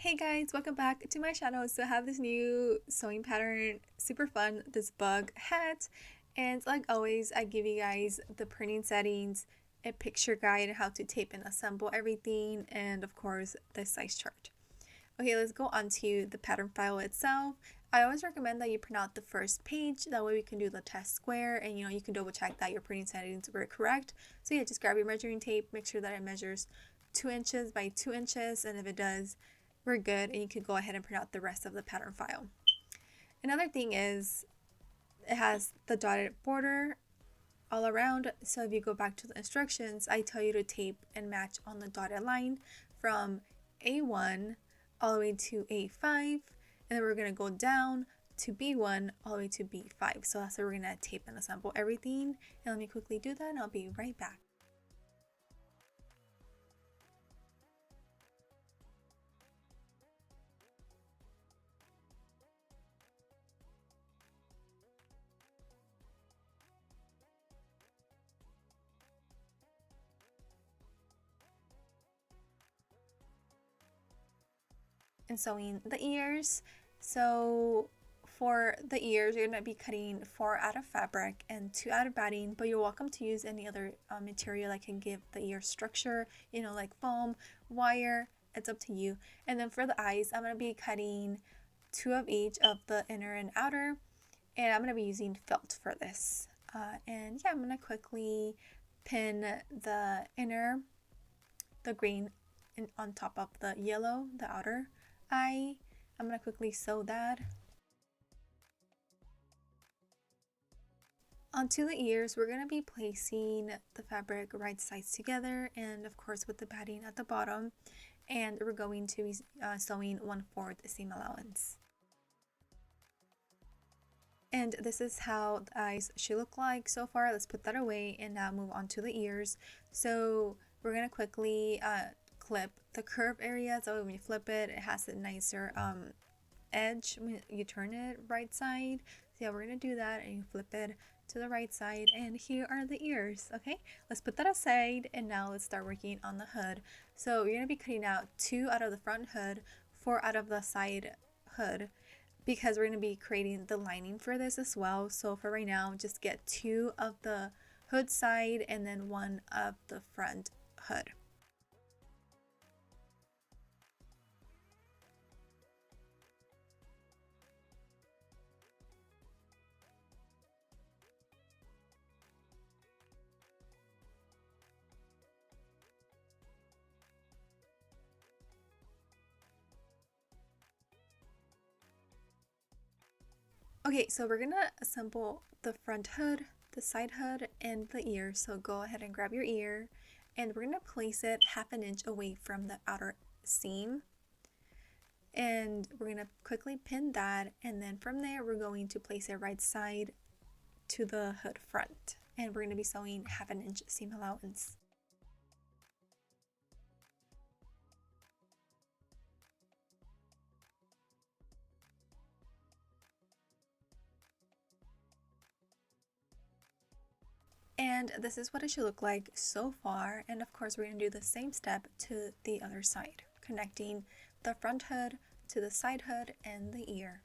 Hey guys, welcome back to my channel. So I have this new sewing pattern, super fun, this bug hat. And like always, I give you guys the printing settings, a picture guide, how to tape and assemble everything, and of course the size chart. Okay, let's go on to the pattern file itself. I always recommend that you print out the first page, that way we can do the test square and you can double check that your printing settings were correct. So yeah, just grab your measuring tape, make sure that it measures 2 inches by 2 inches, and if it does, we're good, and you can go ahead and print out the rest of the pattern file. Another thing is it has the dotted border all around, so if you go back to the instructions, I tell you to tape and match on the dotted line from A1 all the way to A5, and then we're going to go down to B1 all the way to B5. So that's how we're going to tape and assemble everything, and let me quickly do that and I'll be right back. And sewing the ears. So for the ears, you're going to be cutting 4 out of fabric and 2 out of batting, but you're welcome to use any other material that can give the ear structure, like foam, wire, it's up to you. And then for the eyes, I'm going to be cutting 2 of each of the inner and outer, and I'm going to be using felt for this. And yeah, I'm going to quickly pin the inner, the green, on top of the yellow, the outer eye. I'm going to quickly sew that. Onto the ears, we're going to be placing the fabric right sides together, and of course with the batting at the bottom, and we're going to be sewing 1/4 seam allowance. And this is how the eyes should look like so far. Let's put that away and now move on to the ears. So we're going to quickly clip the curve area, so when you flip it, it has a nicer edge when you turn it right side. So yeah, we're going to do that, and you flip it to the right side, and here are the ears. Okay, let's put that aside, and now let's start working on the hood. So you're going to be cutting out 2 out of the front hood, 4 out of the side hood, because we're going to be creating the lining for this as well. So for right now, just get 2 of the hood side and then 1 of the front hood. Okay, so we're gonna assemble the front hood, the side hood, and the ear. So go ahead and grab your ear, and we're gonna place it 1/2 inch away from the outer seam. And we're gonna quickly pin that, and then from there we're going to place it right side to the hood front. And we're gonna be sewing 1/2 inch seam allowance. And this is what it should look like so far. And of course, we're going to do the same step to the other side, connecting the front hood to the side hood and the ear.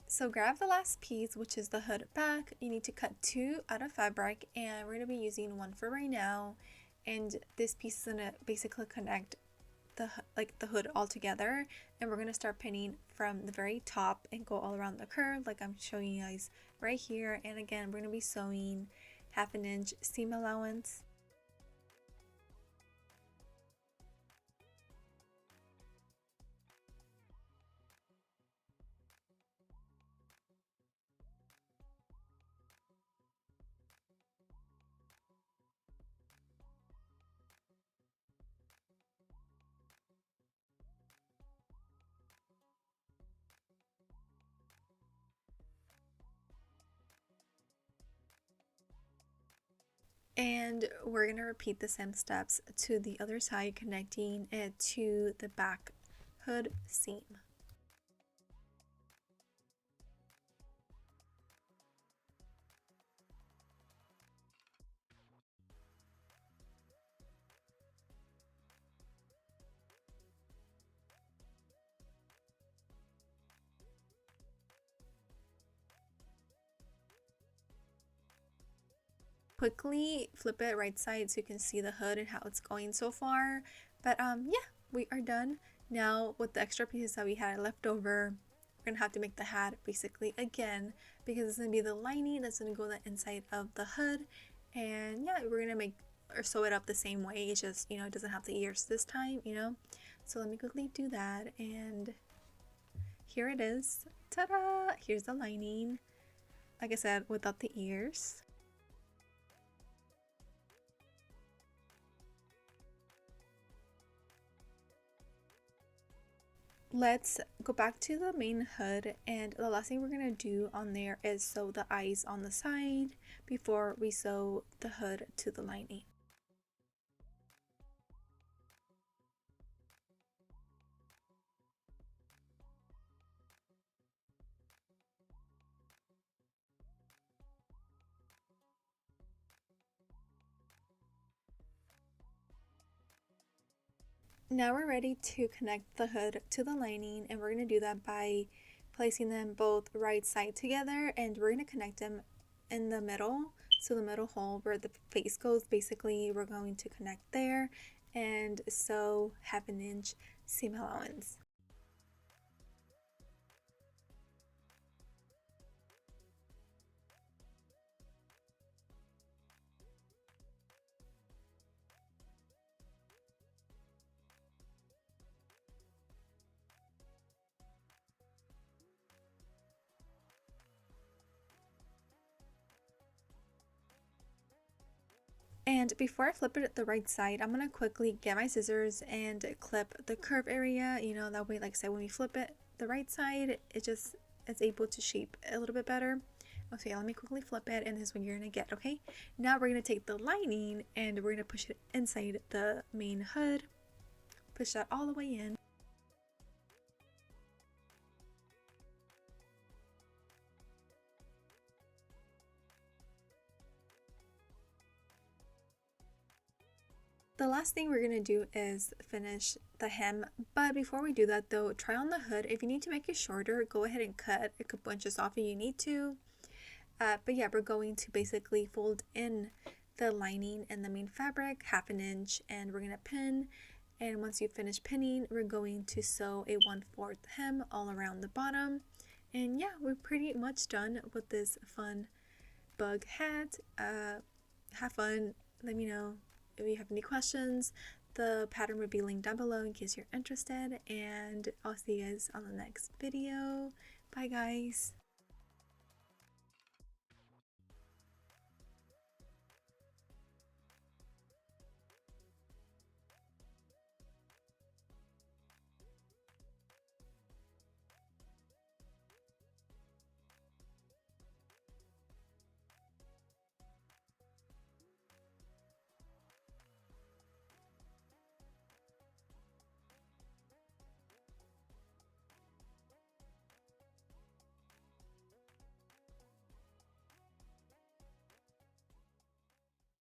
So grab the last piece, which is the hood back. You need to cut 2 out of fabric, and we're going to be using 1 for right now. And this piece is going to basically connect the hood all together, and we're going to start pinning from the very top and go all around the curve like I'm showing you guys right here. And again, we're going to be sewing 1/2 inch seam allowance. And we're going to repeat the same steps to the other side, connecting it to the back hood seam. Quickly flip it right side so you can see the hood and how it's going so far. But yeah, we are done. Now with the extra pieces that we had left over, we're gonna have to make the hat basically again, because it's gonna be the lining that's gonna go on the inside of the hood. And yeah, we're gonna make or sew it up the same way. It's just, it doesn't have the ears this time, So let me quickly do that, and here it is. Ta-da! Here's the lining, like I said, without the ears. Let's go back to the main hood, and the last thing we're going to do on there is sew the eyes on the side before we sew the hood to the lining. Now we're ready to connect the hood to the lining, and we're going to do that by placing them both right side together, and we're going to connect them in the middle. So the middle hole where the face goes, basically we're going to connect there and sew 1/2 inch seam allowance. And before I flip it the right side, I'm going to quickly get my scissors and clip the curve area, that way, like I said, when we flip it the right side, it's able to shape a little bit better. Okay, let me quickly flip it, and this is what you're going to get, okay? Now we're going to take the lining and we're going to push it inside the main hood, push that all the way in. The last thing we're going to do is finish the hem, but before we do that though, try on the hood. If you need to make it shorter, go ahead and cut a couple inches off if you need to. But yeah, we're going to basically fold in the lining and the main fabric 1/2 inch, and we're going to pin. And once you finish pinning, we're going to sew a 1/4 hem all around the bottom. And yeah, we're pretty much done with this fun bug hat. Have fun. Let me know if you have any questions. The pattern will be linked down below in case you're interested, and I'll see you guys on the next video. Bye guys.